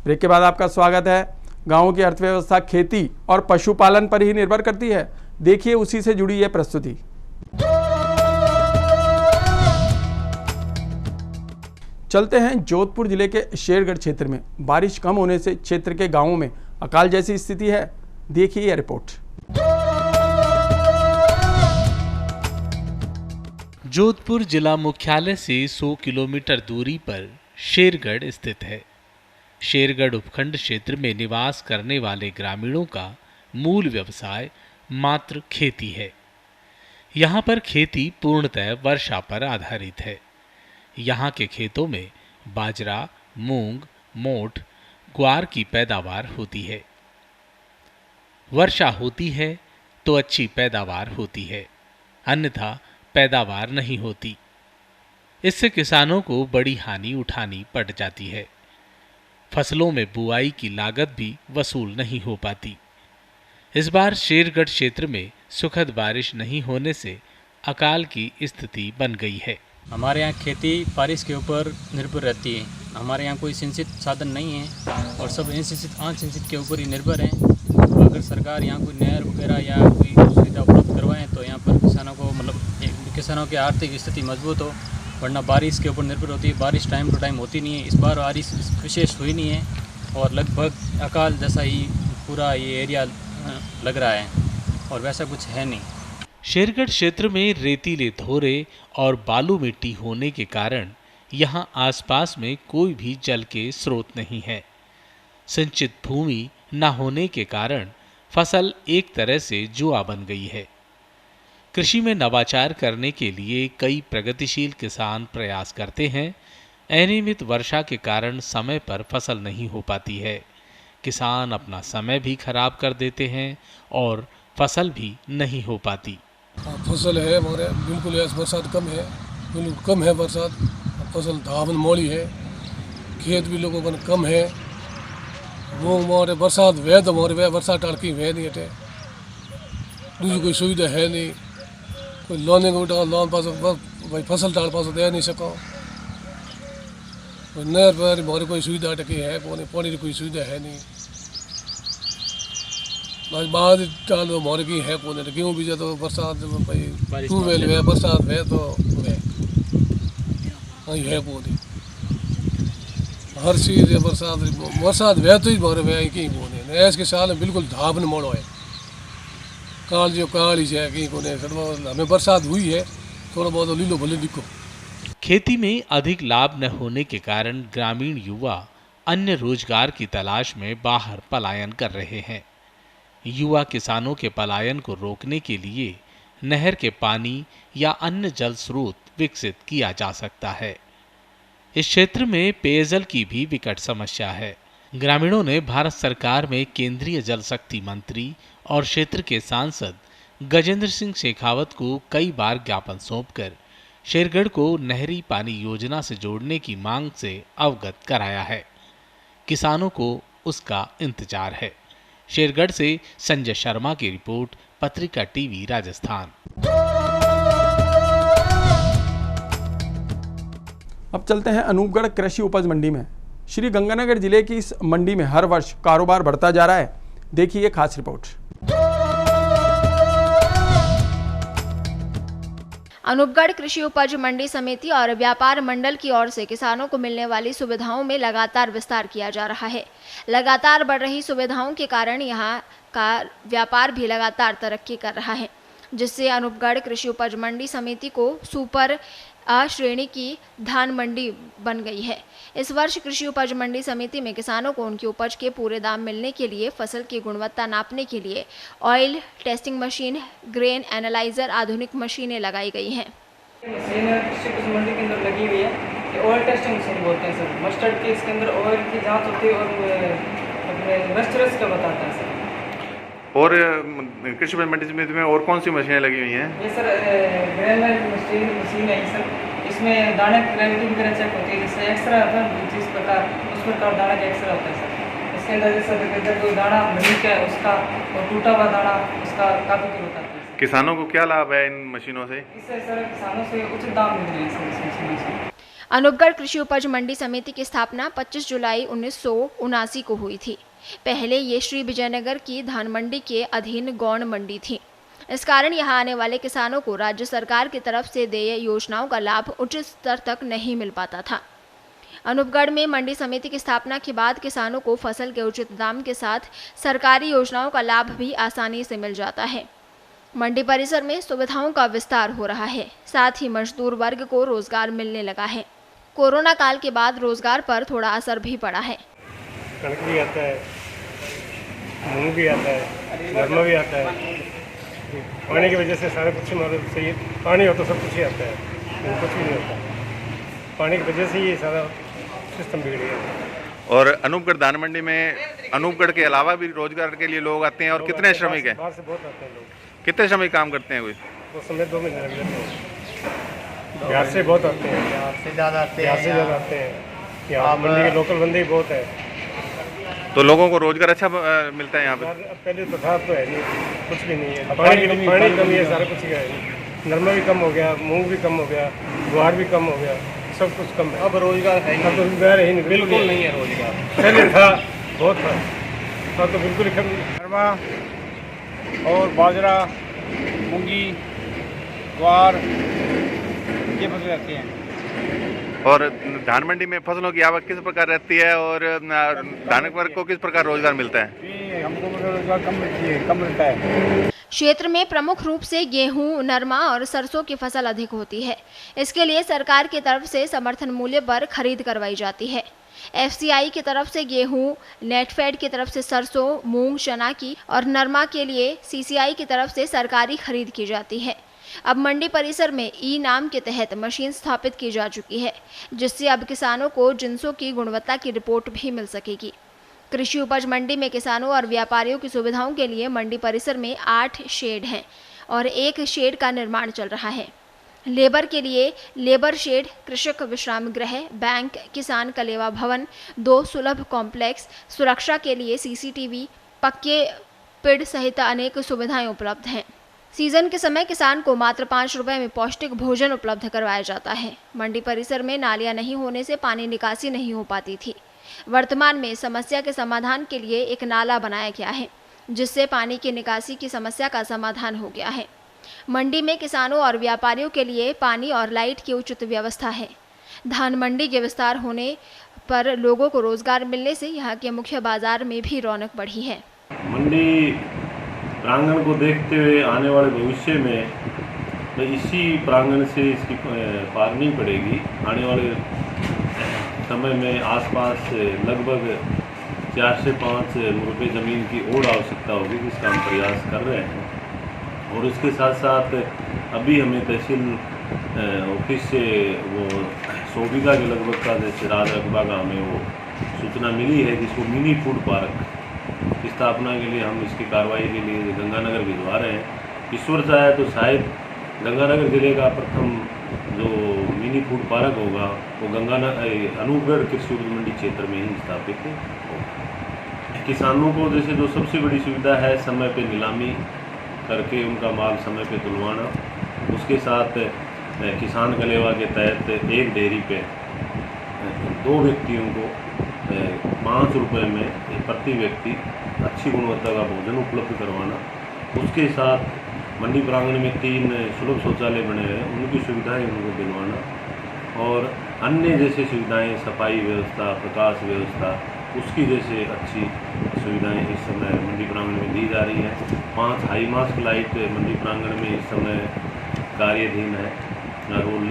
Break के बाद आपका स्वागत है। गाँव की अर्थव्यवस्था खेती और पशुपालन पर ही निर्भर करती है। देखिए उसी से जुड़ी यह प्रस्तुति। चलते हैं जोधपुर जिले के शेरगढ़ क्षेत्र में। बारिश कम होने से क्षेत्र के गांवों में अकाल जैसी स्थिति है। देखिए यह रिपोर्ट। जोधपुर जिला मुख्यालय से 100 किलोमीटर दूरी पर शेरगढ़ स्थित है। शेरगढ़ उपखंड क्षेत्र में निवास करने वाले ग्रामीणों का मूल व्यवसाय मात्र खेती है। यहाँ पर खेती पूर्णतः वर्षा पर आधारित है। यहाँ के खेतों में बाजरा, मूंग, मोठ, ग्वार की पैदावार होती है। वर्षा होती है तो अच्छी पैदावार होती है, अन्यथा पैदावार नहीं होती। इससे किसानों को बड़ी हानि उठानी पड़ जाती है। फसलों में बुआई की लागत भी वसूल नहीं हो पाती। इस बार शेरगढ़ क्षेत्र में सुखद बारिश नहीं होने से अकाल की स्थिति बन गई है। हमारे यहाँ खेती बारिश के ऊपर निर्भर रहती है। हमारे यहाँ कोई सिंचित साधन नहीं है और सब असिंचित के ऊपर ही निर्भर हैं। अगर सरकार यहाँ कोई नहर वगैरह या कोई सुविधा उपलब्ध करवाएं तो यहाँ पर किसानों को किसानों की आर्थिक स्थिति मजबूत हो, वरना बारिश के ऊपर निर्भर होती है। बारिश टाइम टू टाइम होती नहीं है। इस बार बारिश विशेष हुई नहीं है और लगभग अकाल जैसा ही पूरा ये एरिया लग रहा है और वैसा कुछ है नहीं। शेरगढ़ क्षेत्र में रेतीले धोरे और बालू मिट्टी होने के कारण यहाँ आसपास में कोई भी जल के स्रोत नहीं है। सिंचित भूमि न होने के कारण फसल एक तरह से जुआ बन गई है। कृषि में नवाचार करने के लिए कई प्रगतिशील किसान प्रयास करते हैं। अनियमित वर्षा के कारण समय पर फसल नहीं हो पाती है। किसान अपना समय भी खराब कर देते हैं और फसल भी नहीं हो पाती। फसल है हमारे बिल्कुल, बरसात कम है, बिल्कुल कम है बरसात। फसल धावन मोड़ी है, खेत भी लोगों का कम है। वो हमारे बरसात वे तो हमारे बरसात टाल की वे नहीं हटे, दूसरी कोई सुविधा है नहीं। कोई लोन उठा लोन पास भाई फसल टाल पास दे नहीं सको। नहर पर हमारी कोई सुविधा टकी है पानी की कोई सुविधा है नहीं। बाद टाल हमारे की है पौने गेहूँ बीजा तो बरसात भाई ट्यूबवेल है, बरसात है तो वही है पौधी हर चीज़ है। बरसात है तो ही भरे वे कहीं पौने ऐसे साल में बिल्कुल धावन मोड़ो है। काल जो काली है कहीं कोने हमें बरसात हुई है, थोड़ा बहुत लीलो भले दिखो। खेती में अधिक लाभ न होने के कारण ग्रामीण युवा अन्य रोजगार की तलाश में बाहर पलायन कर रहे हैं। युवा किसानों के पलायन को रोकने के लिए नहर के पानी या अन्य जल स्रोत विकसित किया जा सकता है। इस क्षेत्र में पेयजल की भी विकट समस्या है। ग्रामीणों ने भारत सरकार में केंद्रीय जल शक्ति मंत्री और क्षेत्र के सांसद गजेंद्र सिंह शेखावत को कई बार ज्ञापन सौंपकर शेरगढ़ को नहरी पानी योजना से जोड़ने की मांग से अवगत कराया है। किसानों को उसका इंतजार है। शेरगढ़ से संजय शर्मा की रिपोर्ट, पत्रिका टीवी राजस्थान। अब चलते हैं अनूपगढ़ कृषि उपज मंडी में। श्री गंगानगर जिले की इस मंडी में हर वर्ष कारोबार बढ़ता जा रहा है। देखिए खास रिपोर्ट। अनूपगढ़ कृषि उपज मंडी समिति और व्यापार मंडल की ओर से किसानों को मिलने वाली सुविधाओं में लगातार विस्तार किया जा रहा है। लगातार बढ़ रही सुविधाओं के कारण यहां का व्यापार भी लगातार तरक्की कर रहा है, जिससे अनूपगढ़ कृषि उपज मंडी समिति को सुपर आ श्रेणी की धान मंडी बन गई है। इस वर्ष कृषि उपज मंडी समिति में किसानों को उनकी उपज के पूरे दाम मिलने के लिए फसल की गुणवत्ता नापने के लिए oil testing machine, grain analyser, आधुनिक मशीनें लगाई गई हैं। मशीन कृषि उपज मंडी के अंदर लगी हुई है। ऑयल टेस्टिंग मशीन बोलते हैं सर। मस्टर्ड की इसके अंदर ऑयल की जाँच होती है और अपने मस्टर्स का बताता है सर। और कृषि उपज मंडी समिति में और कौन सी मशीनें लगी हुई हैं? ये सर ग्रेन मशीन है सर। इसमें दाने की क्वालिटी वगैरह चेक होती है। जैसे एक्सरा होता है जिस प्रकार उस प्रकार दाना का एक्सरा होता है सर। इसके अंदर जैसे कोई दाना भरी का उसका और टूटा हुआ दाना उसका काफ़ी दूर होता है। किसानों को क्या लाभ है इन मशीनों से? इससे सर किसानों से उचित दाम मिल रहे हैं सर इस मशीनों से। अनूपगढ़ कृषि उपज मंडी समिति की स्थापना 25 जुलाई 1979 को हुई थी। पहले ये श्री विजयनगर की धान मंडी के अधीन गौण मंडी थी। इस कारण यहां आने वाले किसानों को राज्य सरकार की तरफ से देय योजनाओं का लाभ उचित स्तर तक नहीं मिल पाता था। अनूपगढ़ में मंडी समिति की स्थापना के बाद किसानों को फसल के उचित दाम के साथ सरकारी योजनाओं का लाभ भी आसानी से मिल जाता है। मंडी परिसर में सुविधाओं का विस्तार हो रहा है, साथ ही मजदूर वर्ग को रोजगार मिलने लगा है। कोरोना काल के बाद रोजगार पर थोड़ा असर भी पड़ा है। कणक भी आता है, मूंग भी आता है, नरमा भी आता है। पानी की वजह से सारा कुछ मतलब सही, पानी हो तो सब कुछ ही आता है, कुछ भी नहीं होता। पानी की वजह से ही सारा सिस्टम बिगड़ गया। और अनूपगढ़ धान मंडी में अनूपगढ़ के अलावा भी रोजगार के लिए लोग आते हैं। और कितने श्रमिक हैं? बाहर से बहुत आते हैं लोग। कितने श्रमिक काम करते हैं? कोई उस समय 2 महीने लग जाते हैं। बिहार से बहुत आते हैं, बिहार से ज़्यादा आते हैं। यहाँ मंडी के लोकल बंदे ही बहुत है, तो लोगों को रोजगार अच्छा मिलता है यहाँ पे। पहले तो था, तो है नहीं, कुछ भी नहीं है। पानी की कमी है, सारा कुछ है। नरमा भी कम हो गया, मूंग भी कम हो गया, ज्वार भी कम हो गया, सब कुछ कम है। अब रोजगार है, अब रोजगार है नहीं, बिल्कुल नहीं है रोजगार। पहले था, बहुत था, अब तो बिल्कुल ही कम। नरमा और बाजरा, मूंगी, ज्वार, ये फसलें रहती हैं। और धान मंडी में फसलों की आवक किस प्रकार रहती है और धानक वर्ग को किस प्रकार रोजगार मिलता है? हमको रोजगार कम मिलता है। क्षेत्र में प्रमुख रूप से गेहूं, नरमा और सरसों की फसल अधिक होती है। इसके लिए सरकार की तरफ से समर्थन मूल्य पर खरीद करवाई जाती है। FCI की तरफ से गेहूं, नेटफेड की तरफ से सरसों, मूंग, चना की और नरमा के लिए CCI की तरफ से सरकारी खरीद की जाती है। अब मंडी परिसर में ई-नाम के तहत मशीन स्थापित की जा चुकी है, जिससे अब किसानों को जिंसों की गुणवत्ता की रिपोर्ट भी मिल सकेगी। कृषि उपज मंडी में किसानों और व्यापारियों की सुविधाओं के लिए मंडी परिसर में 8 शेड हैं और 1 शेड का निर्माण चल रहा है। लेबर के लिए लेबर शेड, कृषक विश्राम गृह, बैंक, किसान कलेवा भवन, 2 सुलभ कॉम्प्लेक्स, सुरक्षा के लिए CCTV, पक्के पेड़ सहित अनेक सुविधाएं उपलब्ध हैं। सीजन के समय किसान को मात्र 5 रुपए में पौष्टिक भोजन उपलब्ध करवाया जाता है। मंडी परिसर में नालियां नहीं होने से पानी निकासी नहीं हो पाती थी। वर्तमान में समस्या के समाधान के लिए एक नाला बनाया गया है, जिससे पानी की निकासी की समस्या का समाधान हो गया है। मंडी में किसानों और व्यापारियों के लिए पानी और लाइट की उचित व्यवस्था है। धान मंडी के विस्तार होने पर लोगों को रोजगार मिलने से यहाँ के मुख्य बाजार में भी रौनक बढ़ी है। मंडी प्रांगण को देखते हुए आने वाले भविष्य में इसी प्रांगण से इसकी फार्मिंग पड़ेगी। आने वाले समय में आसपास लगभग 4 से 5 रुपये ज़मीन की और आवश्यकता होगी, जिसका हम प्रयास कर रहे हैं। और इसके साथ साथ अभी हमें तहसील ऑफिस से वो 100 बीघा के लगभग का जैसे राज रकबा का हमें वो सूचना मिली है, जिसको मिनी फूड पार्क की स्थापना के लिए हम इसकी कार्रवाई के लिए गंगानगर भिजवा रहे हैं। ईश्वर चाहे तो शायद गंगानगर जिले का प्रथम जो मिनी फूड पार्क होगा वो अनूपगढ़ कृषि उपज मंडी क्षेत्र में ही स्थापित है। किसानों को जैसे जो सबसे बड़ी सुविधा है, समय पे नीलामी करके उनका माल समय पे तुलवाना। उसके साथ किसान कलेवा के तहत एक डेयरी पे 2 व्यक्तियों को 5 रुपये में प्रति व्यक्ति अच्छी गुणवत्ता का भोजन उपलब्ध करवाना। उसके साथ मंडी प्रांगण में 3 सुलभ शौचालय बने हैं, उनकी सुविधाएं उनको दिलवाना। और अन्य जैसे सुविधाएं, सफाई व्यवस्था, प्रकाश व्यवस्था, उसकी जैसे अच्छी सुविधाएं इस समय मंडी प्रांगण में दी जा रही हैं। 5 हाई मास्क लाइट मंडी प्रांगण में इस समय कार्याधीन है और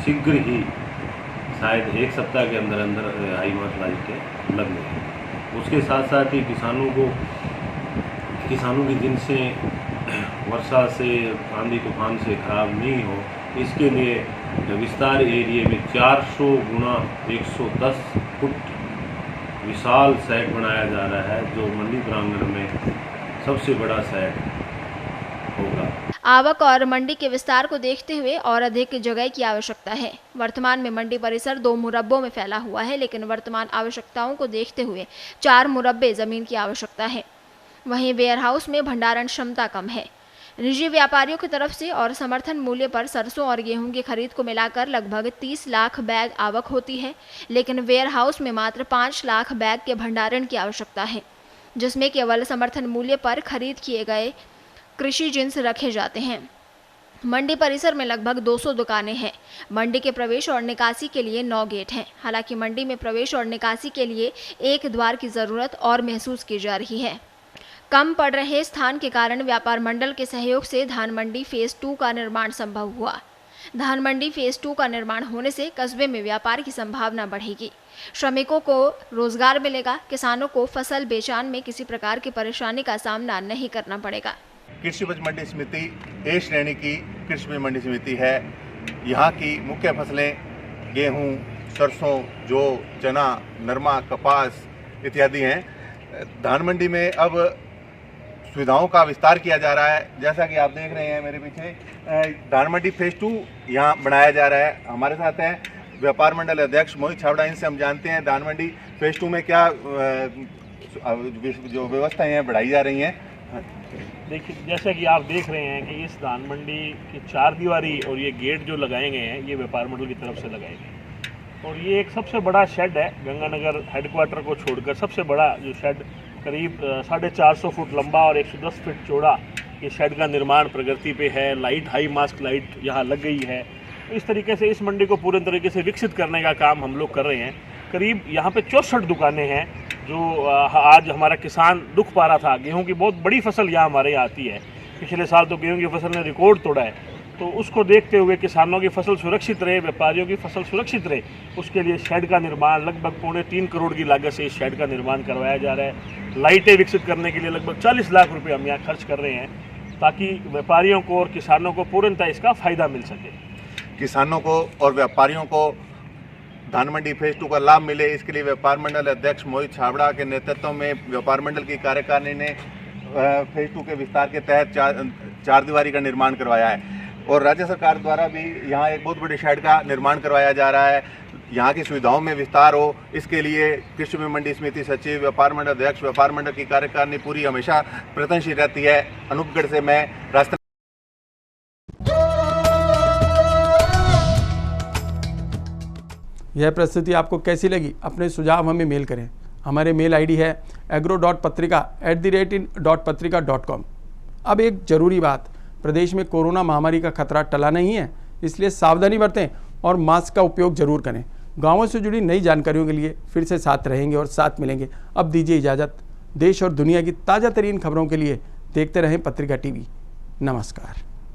शीघ्र ही शायद 1 सप्ताह के अंदर अंदर हाई मास्क लाइटें लग गई। उसके साथ साथ ही किसानों की जिनसें वर्षा से, आंधी तूफान से खराब नहीं हो, इसके लिए विस्तार एरिया में 400 गुना 110 फुट विशाल सेट बनाया जा रहा है, जो मंडी प्रांगण में सबसे बड़ा सेट होगा। आवक और मंडी के विस्तार को देखते हुए और अधिक जगह की आवश्यकता है। वर्तमान में मंडी परिसर 2 मुरब्बों में फैला हुआ है, लेकिन वर्तमान आवश्यकताओं को देखते हुए 4 मुरब्बे जमीन की आवश्यकता है। वहीं वेयरहाउस में भंडारण क्षमता कम है। निजी व्यापारियों की तरफ से और समर्थन मूल्य पर सरसों और गेहूं की खरीद को मिलाकर लगभग 30 लाख बैग आवक होती है, लेकिन वेयर हाउस में मात्र 5 लाख बैग के भंडारण की आवश्यकता है, जिसमें केवल समर्थन मूल्य पर खरीद किए गए कृषि जिन्स रखे जाते हैं। मंडी परिसर में लगभग 200 दुकानें हैं। मंडी के प्रवेश और निकासी के लिए 9 गेट हैं। हालांकि मंडी में प्रवेश और निकासी के लिए एक द्वार की जरूरत और महसूस की जा रही है। कम पड़ रहे स्थान के कारण व्यापार मंडल के सहयोग से धान मंडी फेज 2 का निर्माण संभव हुआ। धान मंडी फेज 2 का निर्माण होने से कस्बे में व्यापार की संभावना बढ़ेगी, श्रमिकोों को रोजगार मिलेगा, किसानों को फसल बेचान में किसी प्रकार की परेशानी का सामना नहीं करना पड़ेगा। कृषि उपज मंडी समिति ए श्रेणी की कृषि उपज मंडी समिति है। यहाँ की मुख्य फसलें गेहूँ, सरसों, जौ, चना, नरमा, कपास इत्यादि हैं। धान मंडी में अब सुविधाओं का विस्तार किया जा रहा है। जैसा कि आप देख रहे हैं मेरे पीछे, धान मंडी फेज 2 यहाँ बनाया जा रहा है। हमारे साथ हैं व्यापार मंडल अध्यक्ष मोहित छाबड़ा। इनसे हम जानते हैं धान मंडी फेज 2 में क्या जो व्यवस्थाएं हैं बढ़ाई जा रही हैं। देखिए, जैसा कि आप देख रहे हैं कि इस धान मंडी की 4 दीवारी और ये गेट जो लगाए गए हैं, ये व्यापार मंडल की तरफ से लगाए गए और ये एक सबसे बड़ा शेड है। गंगानगर हेडक्वार्टर को छोड़कर सबसे बड़ा जो शेड, करीब 450 फुट लंबा और 110 फीट चौड़ा ये शेड का निर्माण प्रगति पे है। लाइट, हाई मास्क लाइट यहाँ लग गई है। इस तरीके से इस मंडी को पूरे तरीके से विकसित करने का काम हम लोग कर रहे हैं। करीब यहाँ पे 64 दुकानें हैं जो आज हमारा किसान दुख पा रहा था। गेहूं की बहुत बड़ी फसल यहाँ हमारे यहाँ आती है। पिछले साल तो गेहूं की फसल ने रिकॉर्ड तोड़ा है, तो उसको देखते हुए किसानों की फसल सुरक्षित रहे, व्यापारियों की फसल सुरक्षित रहे, उसके लिए शेड का निर्माण लगभग 3.25 करोड़ की लागत से इस शेड का निर्माण करवाया जा रहा है। लाइटें विकसित करने के लिए लगभग 40 लाख रुपये हम यहाँ खर्च कर रहे हैं, ताकि व्यापारियों को और किसानों को पूर्णतः इसका फ़ायदा मिल सके। किसानों को और व्यापारियों को धान मंडी फेज 2 का लाभ मिले, इसके लिए व्यापार मंडल अध्यक्ष मोहित छाबड़ा के नेतृत्व में व्यापार मंडल की कार्यकारिणी ने फेज 2 के विस्तार के तहत 4 दीवारी का निर्माण करवाया है और राज्य सरकार द्वारा भी यहाँ एक बहुत बड़े शेड का निर्माण करवाया जा रहा है। यहाँ की सुविधाओं में विस्तार हो, इसके लिए कृषि मंडी समिति सचिव, व्यापार मंडल अध्यक्ष, व्यापार मंडल की कार्यकारिणी पूरी हमेशा प्रयत्नशील रहती है। अनूपगढ़ से मैं रास्ता। यह प्रस्तुति आपको कैसी लगी? अपने सुझाव हमें मेल करें। हमारे मेल आईडी है agro.patrika@patrika.com। अब एक ज़रूरी बात, प्रदेश में कोरोना महामारी का खतरा टला नहीं है, इसलिए सावधानी बरतें और मास्क का उपयोग जरूर करें। गाँवों से जुड़ी नई जानकारियों के लिए फिर से साथ रहेंगे और साथ मिलेंगे। अब दीजिए इजाज़त। देश और दुनिया की ताज़ा तरीन खबरों के लिए देखते रहें पत्रिका टीवी। नमस्कार।